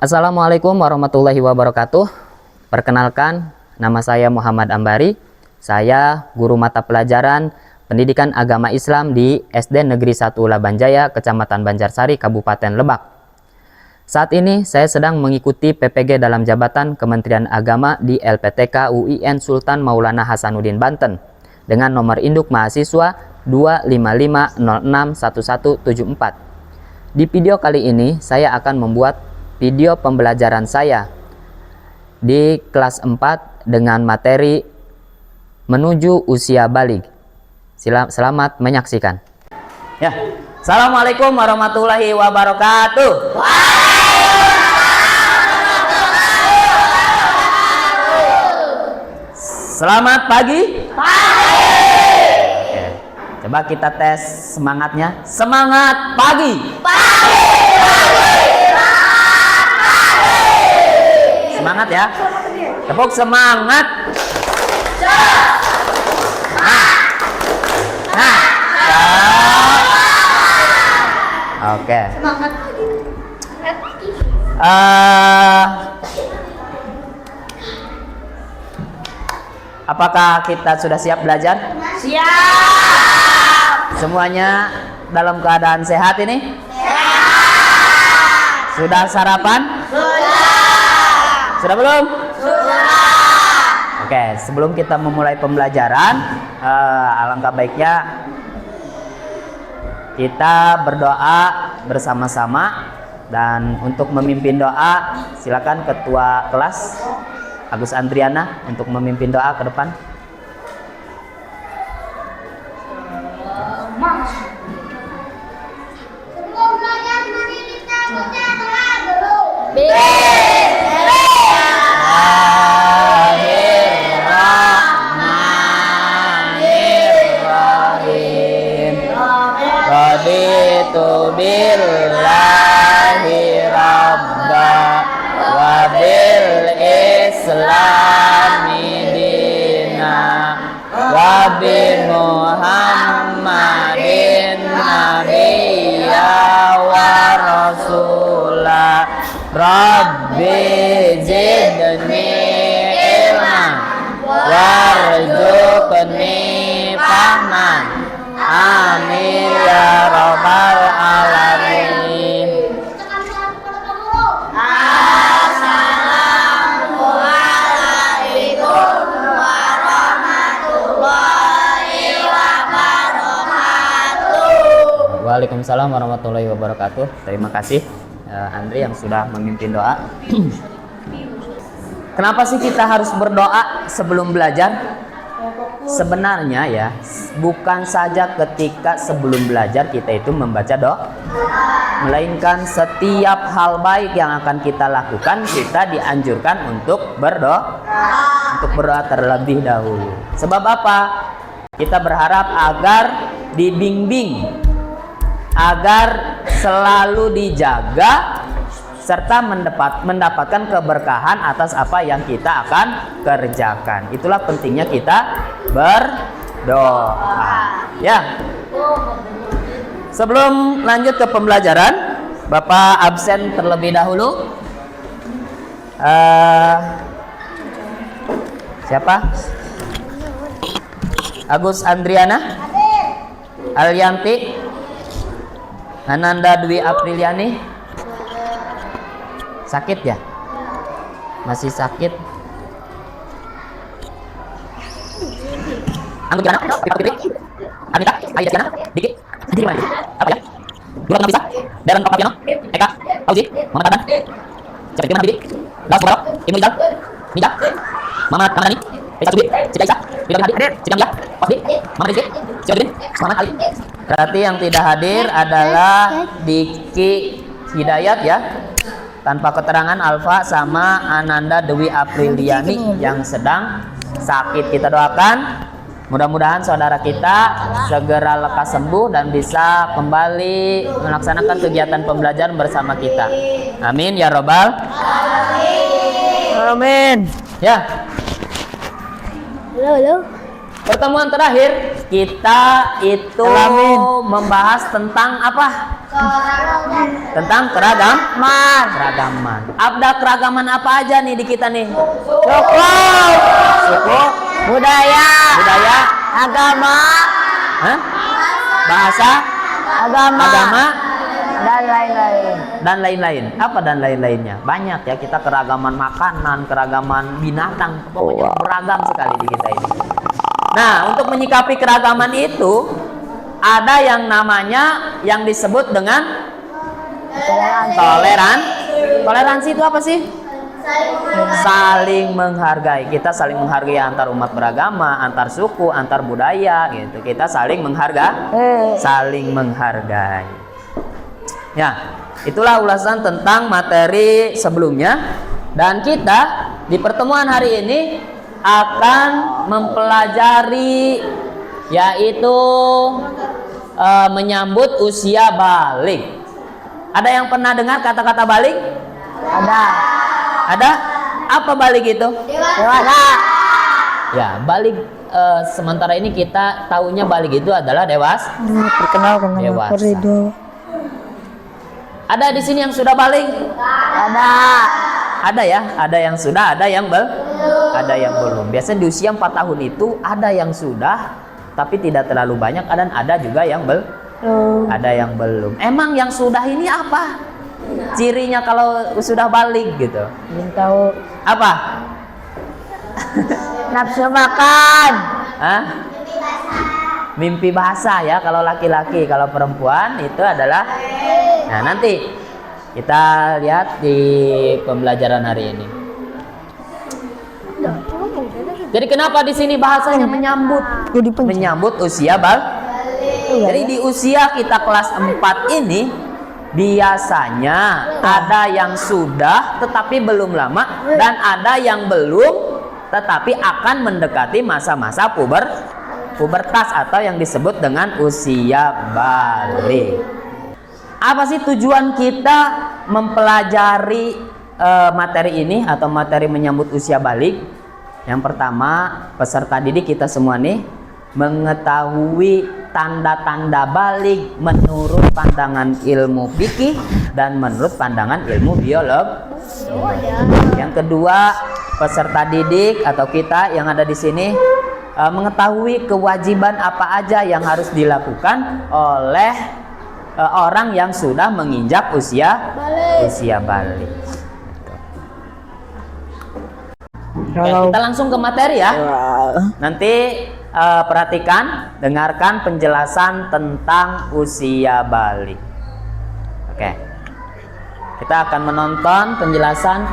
Assalamualaikum warahmatullahi wabarakatuh. Perkenalkan, nama saya Muhammad Ambari. Saya guru mata pelajaran Pendidikan Agama Islam di SD Negeri 1 Labanjaya, Kecamatan Banjarsari, Kabupaten Lebak. Saat ini saya sedang mengikuti PPG dalam jabatan Kementerian Agama di LPTK UIN Sultan Maulana Hasanuddin Banten dengan nomor induk mahasiswa 255061174. Di video kali ini saya akan membuat video pembelajaran saya di kelas 4 dengan materi menuju usia baligh. Selamat menyaksikan. Ya, Assalamualaikum warahmatullahi wabarakatuh. Selamat pagi. Oke, coba kita tes semangatnya. Semangat pagi. Semangat ya. Tepuk semangat. Oke. Apakah kita sudah siap belajar? Siap. Semuanya dalam keadaan sehat ini? Sehat. Sudah sarapan? Sudah belum? Sudah. Oke, sebelum kita memulai pembelajaran, alangkah baiknya kita berdoa bersama-sama. Dan untuk memimpin doa, silakan Ketua Kelas Agus Andriana untuk memimpin doa ke depan. Raditu billahi rabba wa bil islami dina wa bi muhammadin nabiyya wa rasula rabbi zidni ilman warzuqni fahman. Amin ya rabbal alamin. Assalamualaikum warahmatullahi wabarakatuh. Waalaikumsalam warahmatullahi wabarakatuh. Terima kasih Andri yang sudah memimpin doa. Kenapa sih kita harus berdoa sebelum belajar? Sebenarnya ya, bukan saja ketika sebelum belajar kita itu membaca doa, melainkan setiap hal baik yang akan kita lakukan, kita dianjurkan untuk berdoa, terlebih dahulu. Sebab apa? Kita berharap agar dibimbing, agar selalu dijaga, serta mendapatkan keberkahan atas apa yang kita akan kerjakan. Itulah pentingnya kita berdoa. Ya. Sebelum lanjut ke pembelajaran, Bapak absen terlebih dahulu. Siapa? Agus Andriana, Alyanti, Ananda Dwi Apriliani. Sakit ya? Masih sakit? Anggun Gimana? Pipa Fitri? Anita? Aida Gimana? Diki? Nanti gimana? Apa ya? Dua Tengah Bisa? Darren Papiano? Eka? Fauzi? Muhammad Adnan? Siapa itu? Bibi? Laos Mubarak? Ibnu Izal? Nida? Muhammad Ramadhani? Esa Subi? Cita Isa? Ridwan Hadi? Cita Mia? Wasdi? Muhammad Rizki? Syodin? Muhammad Ali? Berarti yang tidak hadir adalah Diki Hidayat ya, tanpa keterangan Alfa, sama Ananda Dewi Apriliani yang sedang sakit. Kita doakan mudah-mudahan saudara kita segera lekas sembuh dan bisa kembali melaksanakan kegiatan pembelajaran bersama kita. Amin ya robbal alamin. Ya. Halo. Pertemuan terakhir kita itu membahas tentang apa? Tentang keragaman. Ada keragaman apa aja nih di kita nih? Suku, budaya, agama, hah? Bahasa, agama, dan lain-lain. dan lain-lain. Apa dan lain-lainnya? Banyak ya, kita keragaman makanan, keragaman binatang, pokoknya beragam sekali di kita ini. Nah, untuk menyikapi keragaman itu ada yang namanya yang disebut dengan toleransi. Itu apa sih? Saling menghargai. Kita saling menghargai antar umat beragama, antar suku, antar budaya gitu. Kita saling menghargai. Ya, itulah ulasan tentang materi sebelumnya, dan kita di pertemuan hari ini akan mempelajari yaitu menyambut usia balik. Ada yang pernah dengar kata-kata balik? Ada? Apa balik itu? Dewasa. Ya, balik sementara ini kita tahunya balik itu adalah dewasa. Ada di sini yang sudah balik? Ada ya, ada yang sudah, ada yang belum. Biasanya di usia 4 tahun itu ada yang sudah, tapi tidak terlalu banyak, dan ada juga yang belum. Emang yang sudah ini apa? Cirinya kalau sudah balik gitu? Belum tahu. Apa? Nafsu makan. Hah? Mimpi basah ya kalau laki-laki. Kalau perempuan itu adalah, nah nanti kita lihat di pembelajaran hari ini. Jadi kenapa di sini bahasanya menyambut usia balik? Jadi di usia kita kelas 4 ini biasanya ada yang sudah tetapi belum lama, dan ada yang belum tetapi akan mendekati masa-masa pubertas atau yang disebut dengan usia balik. Apa sih tujuan kita mempelajari materi ini atau materi menyambut usia balik? Yang pertama, peserta didik kita semua nih mengetahui tanda-tanda balik menurut pandangan ilmu fikih dan menurut pandangan ilmu biologi. Yang kedua, peserta didik atau kita yang ada di sini mengetahui kewajiban apa aja yang harus dilakukan oleh orang yang sudah menginjak usia balik. Kita langsung ke materi ya. Nanti perhatikan, dengarkan penjelasan tentang usia balik. Oke. Kita akan menonton penjelasan.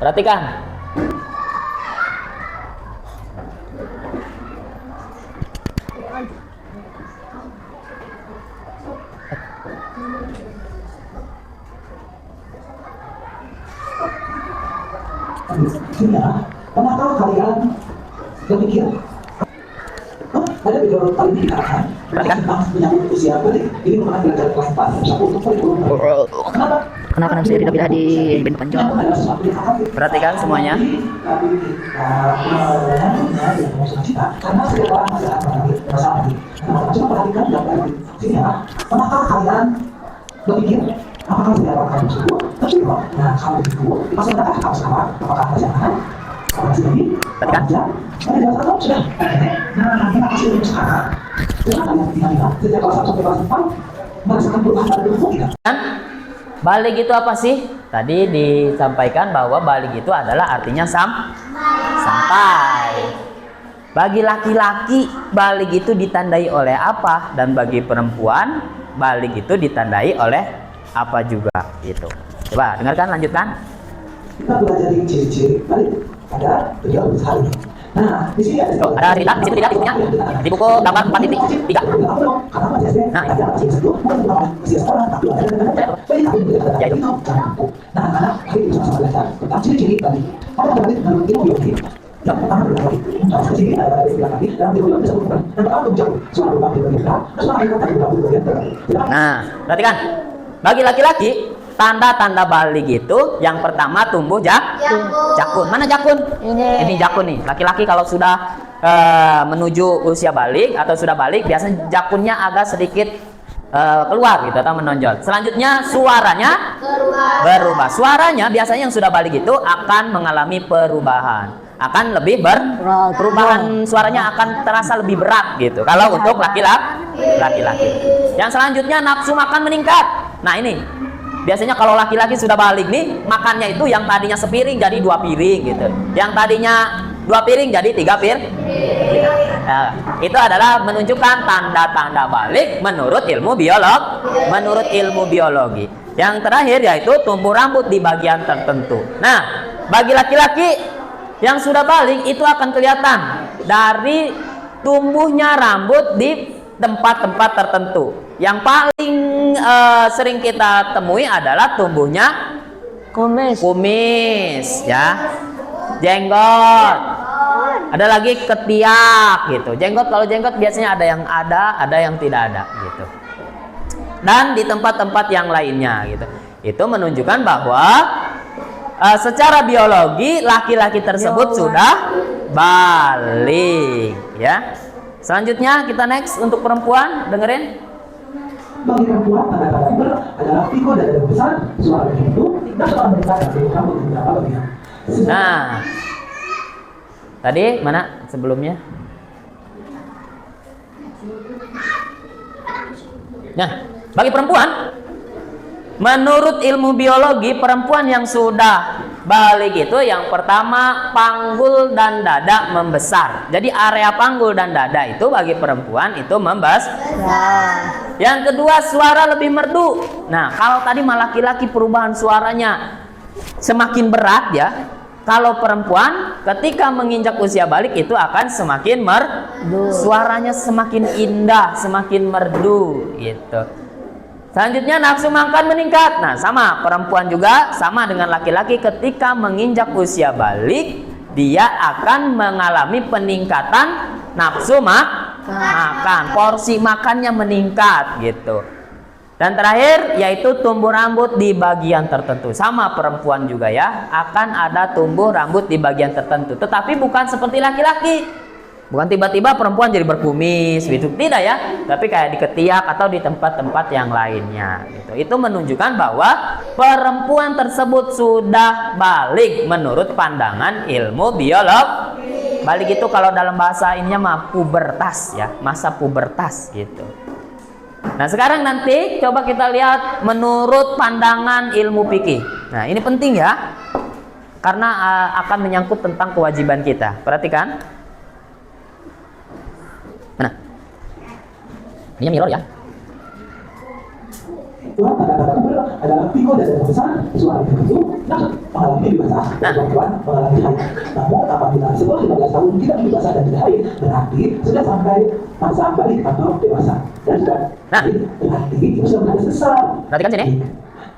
Perhatikan. Pernahkah kalian berpikir ada video paling dikatakan tentang menyambut usia balik? Ini merupakan belajar kelas 4 untuk kurikulum. Kenapa saya tidak bisa di band panjang? Perhatikan semuanya. Karena setiap orang masih akan merasa mati. Coba perhatikan gambar di sini ya. Pernahkah kalian berpikir apakah setiap orang akan tersebut? Tersebut. Nah, kalau itu masih adakah hal sekarang? Apakah ada jangan? Apakah sudah ini? Perhatikan. Sudah. Nah, kita kasih untuk sekarang. Jangan kalian tinggal setiap kelas 1 sampai kelas 4 merasakan perubahan pada tubuh kita. Balik itu apa sih? Tadi disampaikan bahwa balik itu adalah artinya sampai. Bagi laki-laki balik itu ditandai oleh apa, dan bagi perempuan balik itu ditandai oleh apa juga itu. Coba dengarkan, lanjutkan. Kita belajar dari ciri-ciri balik pada video besar ini. Nah, di sini ada cerita, di situ tidak bukunya. Di buku gambar 4.3. Nah, ya itu. Nah, anak hari ini sama belajar tentang ciri-ciri balik. Apa balik dalam ilmu biologi? Yang pertama adalah balik. Ciri adalah dari belakang dan di dalam disebutkan. Yang pertama jauh, suara lubang di bagian tengah, terus suara ikatan di bagian tengah. Nah, perhatikan. Bagi laki-laki, tanda-tanda balik itu yang pertama tumbuh jakun. Mana jakun? Ini jakun nih. Laki-laki kalau sudah menuju usia balik atau sudah balik, biasanya jakunnya agak sedikit keluar gitu atau menonjol. Selanjutnya suaranya berubah. Suaranya biasanya yang sudah balik itu akan mengalami perubahan, akan lebih perubahan suaranya akan terasa lebih berat gitu. Kalau untuk laki-laki. Yang selanjutnya nafsu makan meningkat. Nah ini biasanya kalau laki-laki sudah balik nih, makannya itu yang tadinya sepiring jadi 2 piring gitu. Yang tadinya 2 piring jadi 3 piring. Nah, itu adalah menunjukkan tanda-tanda balik menurut ilmu biologi. Yang terakhir yaitu tumbuh rambut di bagian tertentu. Nah, bagi laki-laki yang sudah balik itu akan kelihatan dari tumbuhnya rambut di tempat-tempat tertentu. Yang paling sering kita temui adalah tumbuhnya kumis ya, jenggot, ada lagi ketiak gitu. Kalau jenggot biasanya ada yang tidak ada gitu. Dan di tempat-tempat yang lainnya gitu. Itu menunjukkan bahwa secara biologi laki-laki tersebut sudah balik ya. Selanjutnya kita next untuk perempuan, dengerin. Bagi perempuan, tanda-tanda puber adalah piko dan dada besar, suara tertentu, dan seorang meningkat dari rambut beberapa bagian. Nah, tadi mana sebelumnya? Nah, bagi perempuan, menurut ilmu biologi, perempuan yang sudah balik itu yang pertama panggul dan dada membesar. Jadi area panggul dan dada itu bagi perempuan itu membesar. Yang kedua suara lebih merdu. Nah kalau tadi laki-laki perubahan suaranya semakin berat ya. Kalau perempuan ketika menginjak usia balik itu akan semakin merdu. Suaranya semakin indah, semakin merdu gitu. Selanjutnya nafsu makan meningkat. Nah sama, perempuan juga sama dengan laki-laki ketika menginjak usia balik, dia akan mengalami peningkatan nafsu makan. Porsi makannya meningkat gitu. Dan terakhir yaitu tumbuh rambut di bagian tertentu. Sama perempuan juga ya, akan ada tumbuh rambut di bagian tertentu. Tetapi bukan seperti laki-laki. Bukan tiba-tiba perempuan jadi berkumis gitu, tidak ya, tapi kayak di ketiak atau di tempat-tempat yang lainnya gitu. Itu menunjukkan bahwa perempuan tersebut sudah balik menurut pandangan ilmu biologi. Balik itu kalau dalam bahasa ininya mah pubertas ya, masa pubertas gitu. Nah sekarang nanti coba kita lihat menurut pandangan ilmu fikih. Nah ini penting ya, karena akan menyangkut tentang kewajiban kita. Perhatikan. Mana? Ini mirror ya. Tanda-tanda puber adalah piko dan dada besar, suara tertentu, mengalami basah, dan perempuan mengalami haid. Namun apabila setelah 15 tahun tidak basah dan tidak haid, berarti sudah sampai masa balik atau dewasa. Dan sudah berarti itu sudah selesai. Perhatikan sini.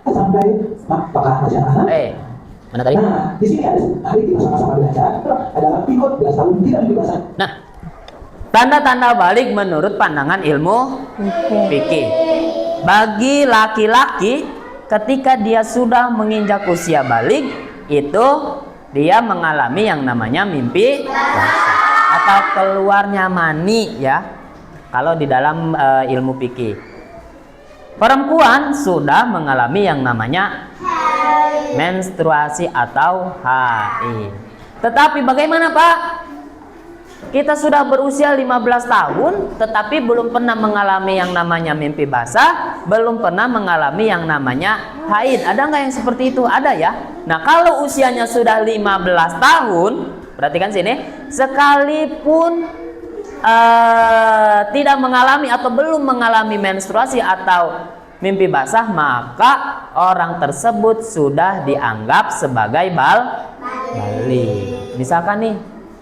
Sampai apakah masih anak? Mana tadi? Nah, di sini ada hari di masa-masa belajar adalah piko 12 tahun tidak basah. Nah, tanda-tanda balik menurut pandangan ilmu fikih. Bagi laki-laki ketika dia sudah menginjak usia balik itu dia mengalami yang namanya mimpi basah atau keluarnya mani ya. Kalau di dalam ilmu fikih. Perempuan sudah mengalami yang namanya menstruasi atau haid. Tetapi bagaimana Pak? Kita sudah berusia 15 tahun tetapi belum pernah mengalami yang namanya mimpi basah, belum pernah mengalami yang namanya haid. Ada nggak yang seperti itu? Ada ya. Nah kalau usianya sudah 15 tahun, perhatikan sini, sekalipun tidak mengalami atau belum mengalami menstruasi atau mimpi basah, maka orang tersebut sudah dianggap sebagai balik. Misalkan nih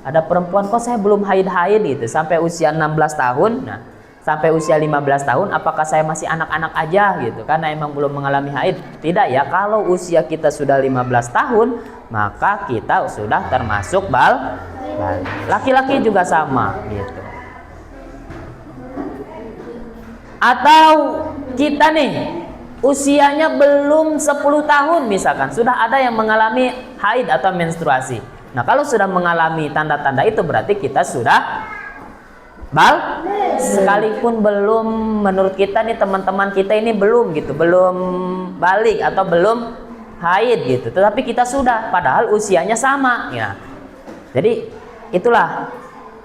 ada perempuan, kok saya belum haid-haid gitu sampai usia 16 tahun. Nah, sampai usia 15 tahun apakah saya masih anak-anak aja gitu karena emang belum mengalami haid? Tidak ya, kalau usia kita sudah 15 tahun maka kita sudah termasuk balik. Laki-laki juga sama gitu. Atau kita nih usianya belum 10 tahun misalkan, sudah ada yang mengalami haid atau menstruasi. Nah, kalau sudah mengalami tanda-tanda itu berarti kita sudah sekalipun belum, menurut kita nih teman-teman kita ini belum gitu, belum balik atau belum haid gitu, tetapi kita sudah, padahal usianya sama ya. Jadi itulah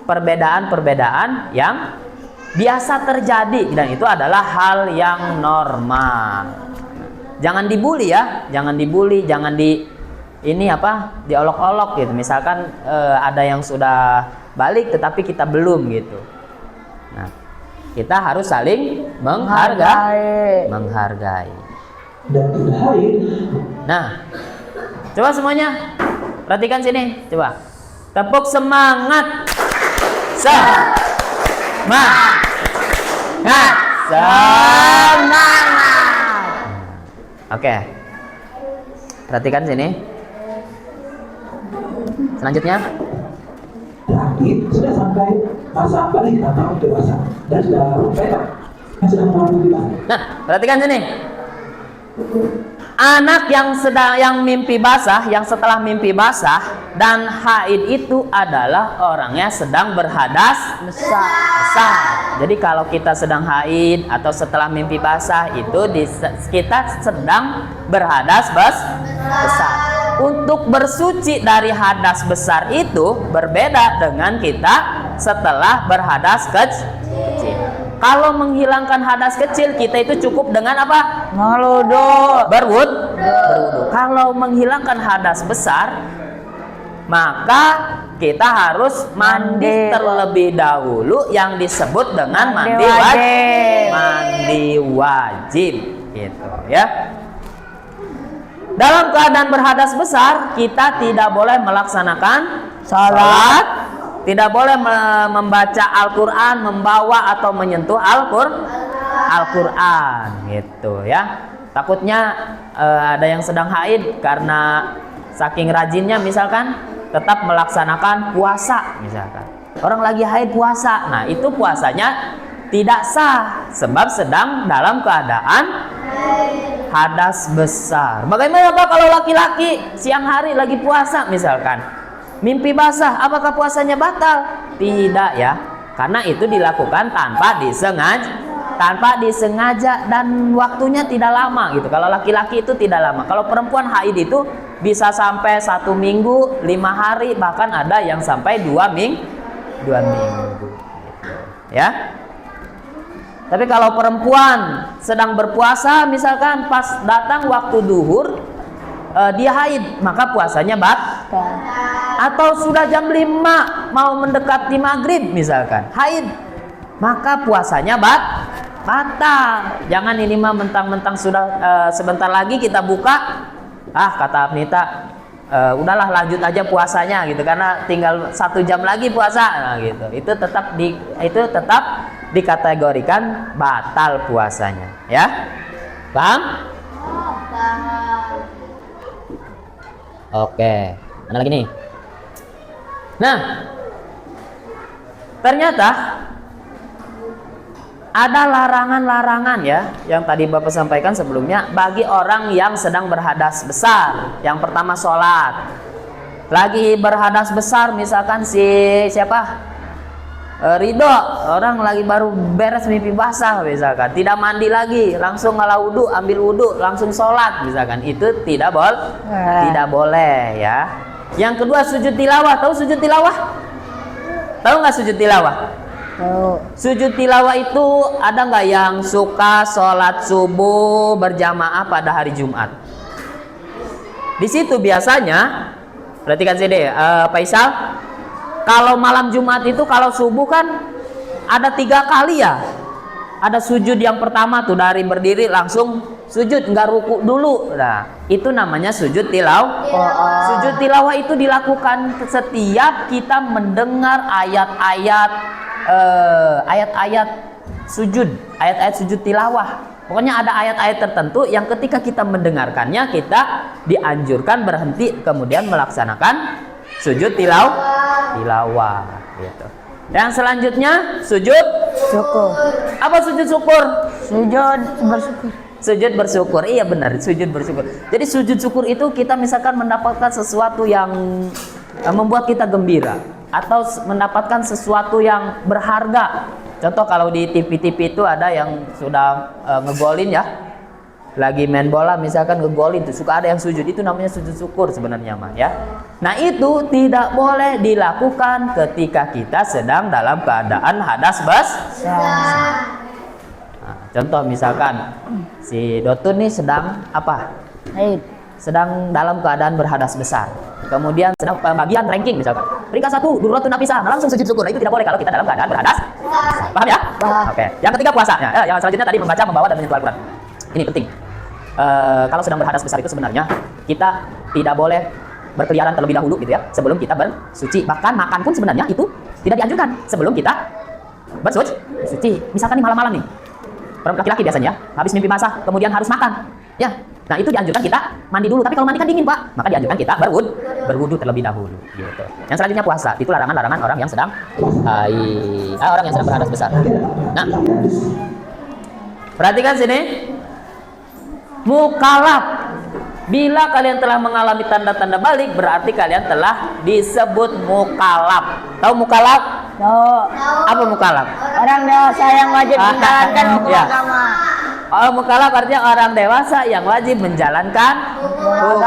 perbedaan-perbedaan yang biasa terjadi dan itu adalah hal yang normal. Jangan dibully ya, jangan dibully, jangan diolok-olok gitu. Misalkan ada yang sudah balik tetapi kita belum gitu. Nah, kita harus saling menghargai. Dan tidak haid. Nah, coba semuanya perhatikan sini, coba tepuk semangat. Semangat. Oke, perhatikan sini. Selanjutnya, Haid sudah sampai masa balik atau dewasa dan sudah petak yang sedang mengalami balik. nah perhatikan sini. Anak yang mimpi basah, yang setelah mimpi basah dan haid itu adalah orangnya sedang berhadas besar. Jadi kalau kita sedang haid atau setelah mimpi basah itu kita sedang berhadas besar. Untuk bersuci dari hadas besar itu berbeda dengan kita setelah berhadas kecil. Kalau menghilangkan hadas kecil kita itu cukup dengan apa? Berwudu. Kalau menghilangkan hadas besar maka kita harus mandi terlebih dahulu yang disebut dengan mandi wajib gitu ya. Dalam keadaan berhadas besar kita tidak boleh melaksanakan salat, tidak boleh membaca Al-Quran, membawa atau menyentuh Al-Quran gitu ya. Takutnya ada yang sedang haid karena saking rajinnya misalkan tetap melaksanakan puasa misalkan. Orang lagi haid puasa, nah itu puasanya tidak sah sebab sedang dalam keadaan hadas besar. Bagaimana Pak kalau laki-laki siang hari lagi puasa misalkan mimpi basah, apakah puasanya batal? Tidak ya, karena itu dilakukan tanpa disengaja dan waktunya tidak lama gitu. Kalau laki-laki itu tidak lama. Kalau perempuan haid itu bisa sampai 1 minggu, 5 hari, bahkan ada yang sampai 2 minggu gitu. Ya. Tapi kalau perempuan sedang berpuasa misalkan pas datang waktu duhur dia haid, maka puasanya batal. Atau sudah jam 5 mau mendekati maghrib misalkan haid, maka puasanya batal. Jangan ini mah mentang-mentang sudah sebentar lagi kita buka, kata Abnita udahlah lanjut aja puasanya gitu karena tinggal 1 jam lagi puasa. Nah, gitu. Itu tetap dikategorikan batal puasanya ya. Paham? Oke, mana lagi nih? Nah, ternyata ada larangan-larangan ya yang tadi Bapak sampaikan sebelumnya bagi orang yang sedang berhadas besar. Yang pertama sholat. Lagi berhadas besar misalkan siapa? Ridho, orang lagi baru beres mimpi basah misalkan, tidak mandi lagi, langsung ngalah wudhu, ambil wudhu, langsung sholat misalkan, itu tidak boleh ya. Yang kedua sujud tilawah, tahu sujud tilawah? Tahu nggak sujud tilawah? Sujud tilawah itu ada nggak yang suka sholat subuh berjamaah pada hari Jumat? Di situ biasanya, perhatikan sini, Faisal. Kalau malam Jumat itu kalau subuh kan ada 3 kali ya. Ada sujud yang pertama tuh dari berdiri langsung sujud, nggak ruku dulu. Nah, itu namanya sujud tilawah. Sujud tilawah itu dilakukan setiap kita mendengar ayat-ayat sujud, ayat-ayat sujud tilawah. Pokoknya ada ayat-ayat tertentu yang ketika kita mendengarkannya kita dianjurkan berhenti kemudian melaksanakan sujud tilawah gitu. Yang selanjutnya sujud Syukur. apa? Sujud syukur. Sujud bersyukur. Iya benar, sujud bersyukur. Jadi sujud syukur itu kita misalkan mendapatkan sesuatu yang membuat kita gembira atau mendapatkan sesuatu yang berharga. Contoh kalau di TV-TV itu ada yang sudah ngegolin ya, lagi main bola misalkan ngegolin tuh suka ada yang sujud, itu namanya sujud syukur sebenarnya mah ya. Nah itu tidak boleh dilakukan ketika kita sedang dalam keadaan hadas besar. Nah, contoh misalkan si Dotun nih sedang apa? Sedang dalam keadaan berhadas besar. Kemudian sedang pembagian ranking misalkan. Peringkat 1 Durratun Nafisah, langsung sujud syukur. Nah, itu tidak boleh kalau kita dalam keadaan berhadas. Paham ya? Oke. Yang ketiga puasa. Ya, yang selanjutnya tadi membaca, membawa dan menyentuh Al-Quran. Ini penting. Kalau sedang berhadas besar itu sebenarnya kita tidak boleh berkeliaran terlebih dahulu gitu ya, sebelum kita bersuci. Bahkan makan pun sebenarnya itu tidak dianjurkan sebelum kita bersuci. Misalkan nih malam-malam nih, laki-laki biasanya habis mimpi basah kemudian harus makan ya. Nah itu dianjurkan kita mandi dulu, tapi kalau mandi kan dingin Pak, maka dianjurkan kita berwudu terlebih dahulu gitu. Yang selanjutnya puasa, itu larangan orang yang sedang orang yang sedang berhadas besar. Nah perhatikan sini, mukalaf. Bila kalian telah mengalami tanda-tanda balik, berarti kalian telah disebut mukalaf. Tahu mukalaf? Tahu. Apa mukalaf? Orang dewasa yang wajib menjalankan hukum agama. Mukalaf artinya orang dewasa yang wajib menjalankan hukum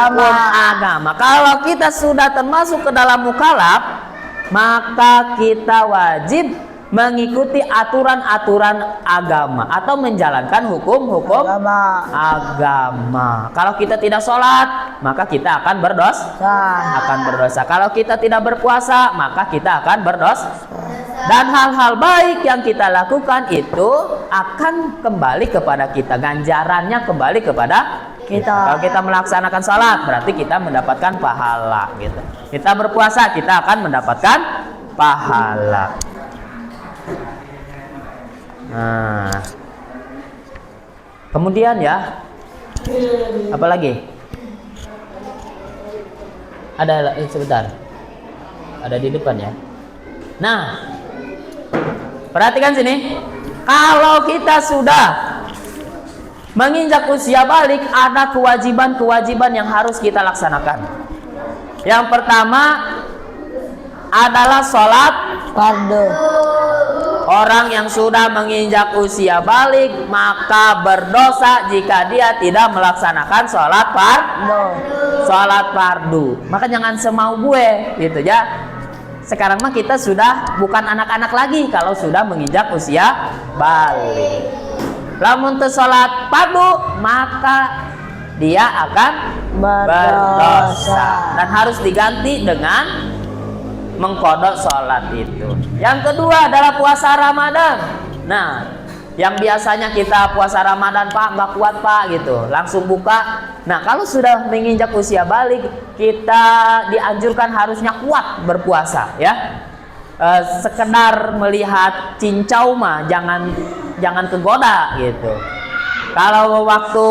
agama. Kalau kita sudah termasuk ke dalam mukalaf, maka kita wajib mengikuti aturan-aturan agama atau menjalankan hukum-hukum agama. Kalau kita tidak sholat, maka kita akan berdosa. Kalau kita tidak berpuasa, maka kita akan berdosa. Dan hal-hal baik yang kita lakukan itu akan kembali kepada kita. Ganjarannya kembali kepada kita. Kalau kita melaksanakan sholat, berarti kita mendapatkan pahala gitu. Kita berpuasa, kita akan mendapatkan pahala. Nah, kemudian ya, apa lagi? Ada sebentar, ada di depan ya. Nah, perhatikan sini. Kalau kita sudah menginjak usia balik, ada kewajiban-kewajiban yang harus kita laksanakan. Yang pertama adalah sholat fardu. Orang yang sudah menginjak usia balik maka berdosa jika dia tidak melaksanakan sholat fardu. Maka jangan semau gue gitu ya. Sekarang mah kita sudah bukan anak-anak lagi kalau sudah menginjak usia balik. Lamun teu sholat fardu maka dia akan berdosa dan harus diganti dengan mengkodok sholat itu. Yang kedua adalah puasa Ramadan. Nah, yang biasanya kita puasa Ramadan Pak nggak kuat Pak gitu, langsung buka. Nah, kalau sudah menginjak usia balik, kita dianjurkan harusnya kuat berpuasa ya. Sekedar melihat cincau mah jangan kegoda gitu. Kalau waktu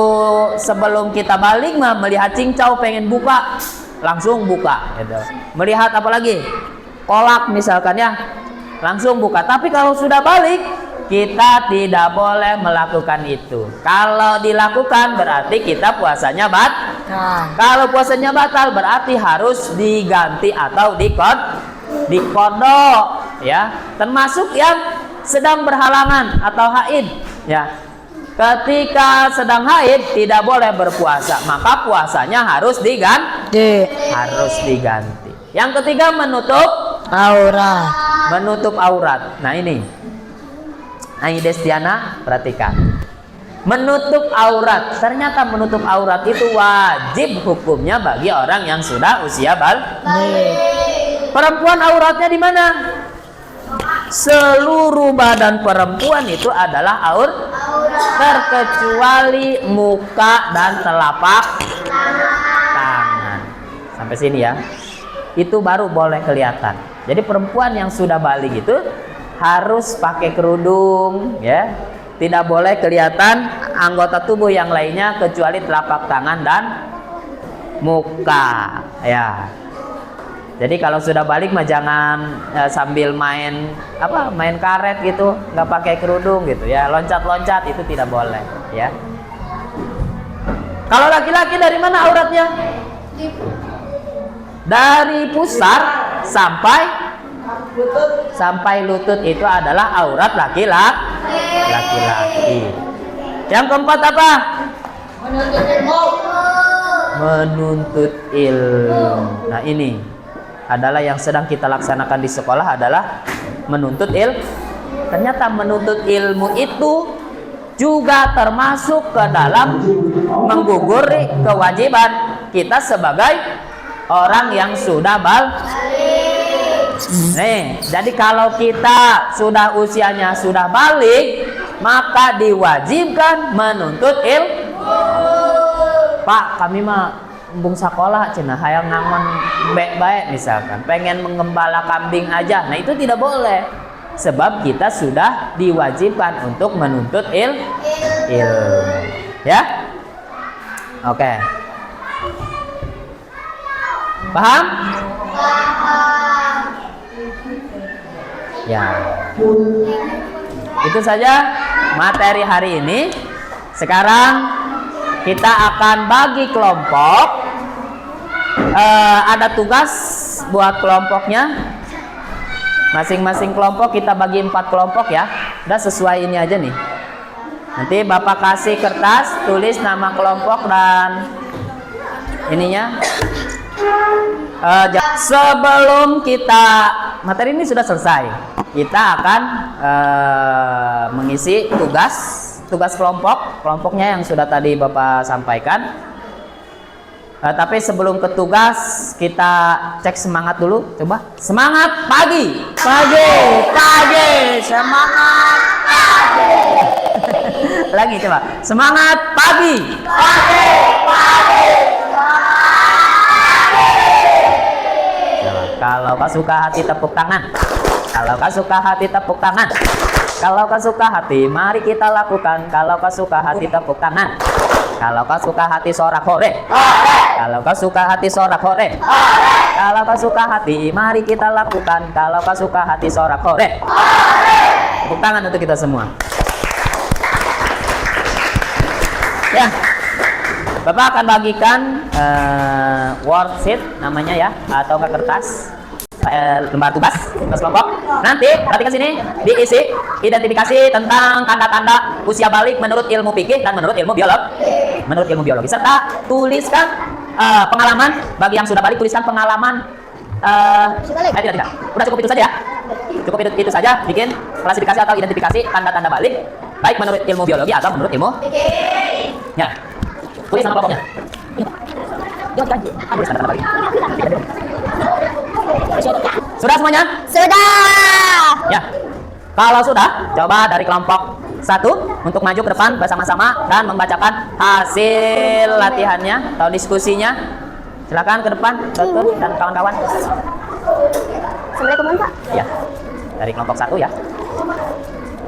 sebelum kita balik mah melihat cincau pengen buka, langsung buka gitu. Melihat apa lagi? Kolak misalkan ya, langsung buka. Tapi kalau sudah balik, kita tidak boleh melakukan itu. Kalau dilakukan berarti kita puasanya Kalau puasanya batal berarti harus diganti atau dikodok ya. Termasuk yang sedang berhalangan atau haid ya. Ketika sedang haid tidak boleh berpuasa, maka puasanya harus diganti. Yang ketiga menutup aurat. Nah ini Destiana perhatikan. Menutup aurat. Ternyata menutup aurat itu wajib hukumnya bagi orang yang sudah usia balik. Perempuan auratnya di mana? Seluruh badan perempuan itu adalah aurat, terkecuali muka dan telapak tangan. Sampai sini ya. Itu baru boleh kelihatan. Jadi perempuan yang sudah balik itu harus pakai kerudung ya. Tidak boleh kelihatan anggota tubuh yang lainnya kecuali telapak tangan dan muka ya. Jadi kalau sudah balik mah jangan sambil main karet gitu, nggak pakai kerudung gitu ya, loncat-loncat itu tidak boleh ya. Kalau laki-laki dari mana auratnya? Dari pusar sampai lutut itu adalah aurat laki-laki. Yang keempat apa? Menuntut ilmu. Nah, ini adalah yang sedang kita laksanakan di sekolah, adalah menuntut ilmu. Ternyata menuntut ilmu itu juga termasuk ke dalam mengguguri kewajiban kita sebagai orang yang sudah Nih, jadi kalau kita sudah usianya sudah balik, maka diwajibkan menuntut ilmu. Pak, kami mah bung sekolah cenah hayang ngangon baik-baik misalkan, pengen mengembala kambing aja. Nah, itu tidak boleh. Sebab kita sudah diwajibkan untuk menuntut ilmu. Ya? Oke. Paham? Ya. Itu saja materi hari ini. Sekarang kita akan bagi kelompok. Ada tugas buat kelompoknya. Masing-masing kelompok kita bagi 4 kelompok ya. Udah sesuai ini aja nih. Nanti Bapak kasih kertas, tulis nama kelompok dan ininya. Sebelum kita materi ini sudah selesai, kita akan mengisi tugas kelompoknya yang sudah tadi Bapak sampaikan. Tapi sebelum ke tugas, kita cek semangat dulu. Coba semangat pagi, semangat pagi. Lagi coba semangat pagi. Kalau kau suka hati tepuk tangan. Kalau kau suka hati tepuk tangan. Kalau kau suka hati, mari kita lakukan. Kalau kau suka hati tepuk tangan. Kalau kau suka hati sorak hore. Kalau kau suka hati sorak hore. Kalau kau suka hati, mari kita lakukan. Kalau kau suka hati sorak hore. Tepuk tangan untuk kita semua. Ya. Bapak akan bagikan worksheet namanya ya, atau enggak kertas, lembar tugas kelompok. Nanti perhatikan sini, diisi identifikasi tentang tanda-tanda usia balik menurut ilmu fikih dan menurut ilmu biologi. Serta tuliskan pengalaman. Bagi yang sudah balik, tuliskan pengalaman. Tidak. Udah cukup itu saja ya. Cukup itu saja, bikin klasifikasi atau identifikasi tanda-tanda balik, baik menurut ilmu biologi atau menurut ilmu ya. Tulis nama kelompoknya. Sudah semuanya? Sudah. Ya. Kalau sudah, coba dari kelompok 1 untuk maju ke depan bersama-sama dan membacakan hasil latihannya atau diskusinya. Silakan ke depan, Dokter dan kawan-kawan. Assalamualaikum Pak. Ya. Dari kelompok 1 ya.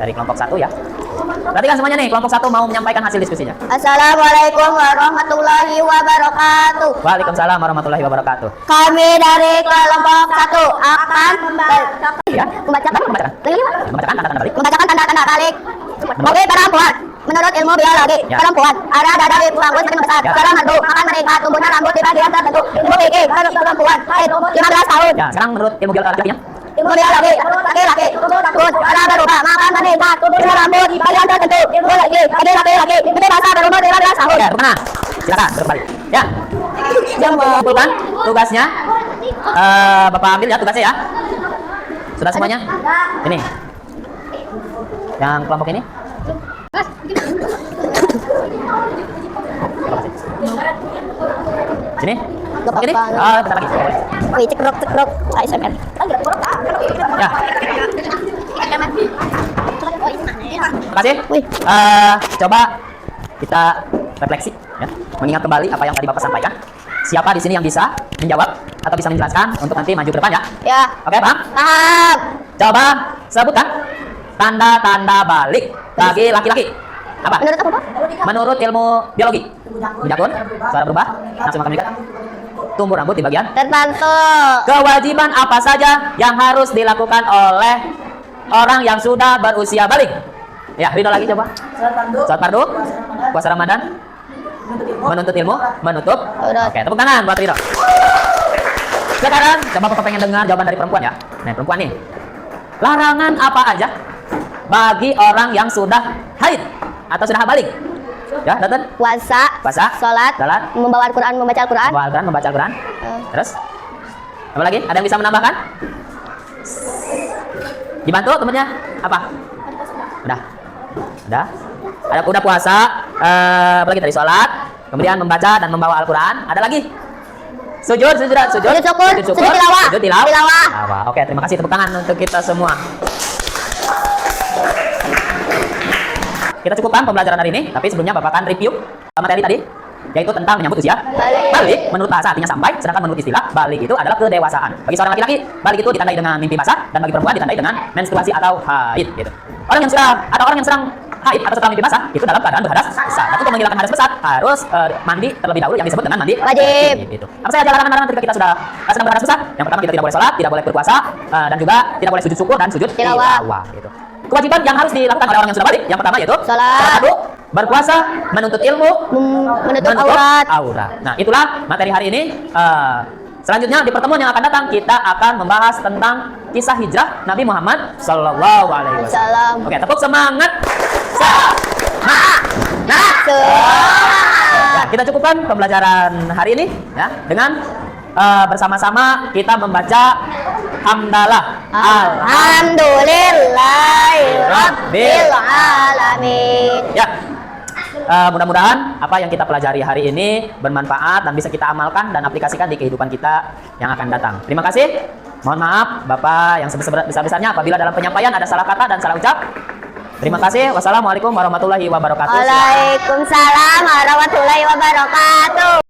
Dari kelompok 1 ya. Perhatikan semuanya nih, kelompok 1 mau menyampaikan hasil diskusinya. Assalamualaikum warahmatullahi wabarakatuh. Waalaikumsalam warahmatullahi wabarakatuh. Kami dari kelompok 1 akan membacakan tanda-tanda balik bagi perempuan. Menurut ilmu biologi, perempuan ada dari rambut semakin besar. Seorang hantu akan meningkat tumbuhnya rambut di bagian tertentu. Ilmu fikih perempuan 15 tahun. Ya, sekarang menurut ilmu laki-lakinya. Ilmu biologi laki-laki pada berubah maka meningkat tumbuhnya rambut di bagian tertentu. Ilmu laki-laki itu bahasa berumur 15 tahun. Ya, kemana? Silakan berbalik. Ya. Yang mengumpulkan tugasnya, Bapak ambil ya tugasnya ya. Sudah semuanya? Ini. Yang kelompok ini. Sini. Kelompok ini. Oh, bentar lagi. Wih, cekrok ASMR. Ya. Terima kasih. Coba kita refleksi ya, mengingat kembali apa yang tadi Bapak sampaikan. Siapa di sini yang bisa menjawab atau bisa menjelaskan untuk nanti maju ke depan ya? Ya. Oke, Bang? Paham. Coba sebutkan tanda-tanda balik bagi laki-laki. Apa? Menurut apa, Pak? Menurut ilmu biologi. Jakun, suara berubah, nafsu makan meningkat, tumbuh rambut di bagian Tertentu. kewajiban apa saja yang harus dilakukan oleh orang yang sudah berusia balik? Ya, Rino lagi coba. Salat fardu, puasa Ramadan, menuntut ilmu, menutup. Udah. Oke, tepuk tangan buat Rino. Sekarang coba Papa pengen dengar jawaban dari perempuan ya. Nah, perempuan nih. Larangan apa aja bagi orang yang sudah haid atau sudah balik? Ya, Daten. Puasa, sholat, membawa Al-Quran, membaca Al-Quran. Membaca Al-Quran. Terus? Apa lagi? Ada yang bisa menambahkan? Dibantu temennya? Apa? Udah. Udah puasa, apa lagi tadi? Sholat, kemudian membaca dan membawa Al-Quran. Ada lagi? Sujud tilawah. Oke, terima kasih, tepuk tangan untuk kita semua. Kita cukupkan pembelajaran hari ini, tapi sebelumnya Bapak akan review materi tadi, yaitu tentang menyambut usia. Balik menurut bahasa artinya sampai, sedangkan menurut istilah balik itu adalah kedewasaan. Bagi seorang laki-laki, balik itu ditandai dengan mimpi basah, dan bagi perempuan ditandai dengan menstruasi atau haid gitu. Orang yang sedang haid atau setelah mimpi basah itu dalam keadaan berhadas besar. Tapi untuk menghilangkan hadas besar harus mandi terlebih dahulu yang disebut dengan mandi wajib gitu. Apa saja larangan-larangan ketika kita sudah sedang berhadas besar? Yang pertama, kita tidak boleh sholat, tidak boleh berpuasa, dan juga tidak boleh sujud syukur dan sujud tilawah gitu. Kewajiban yang harus dilakukan oleh orang yang sudah balik, yang pertama yaitu sholat, berpuasa, menuntut ilmu, menutup aurat. Nah, itulah materi hari ini. Selanjutnya di pertemuan yang akan datang kita akan membahas tentang kisah hijrah Nabi Muhammad Sallallahu Alaihi Wasallam. Oke, tepuk semangat. Ya, kita cukupkan pembelajaran hari ini ya dengan bersama-sama kita membaca hamdalah alhamdulillahirabbil alamin. Ya. Mudah-mudahan apa yang kita pelajari hari ini bermanfaat dan bisa kita amalkan dan aplikasikan di kehidupan kita yang akan datang. Terima kasih. Mohon maaf Bapak yang sebesar-besarnya apabila dalam penyampaian ada salah kata dan salah ucap. Terima kasih. Wassalamualaikum warahmatullahi wabarakatuh. Waalaikumsalam warahmatullahi wabarakatuh.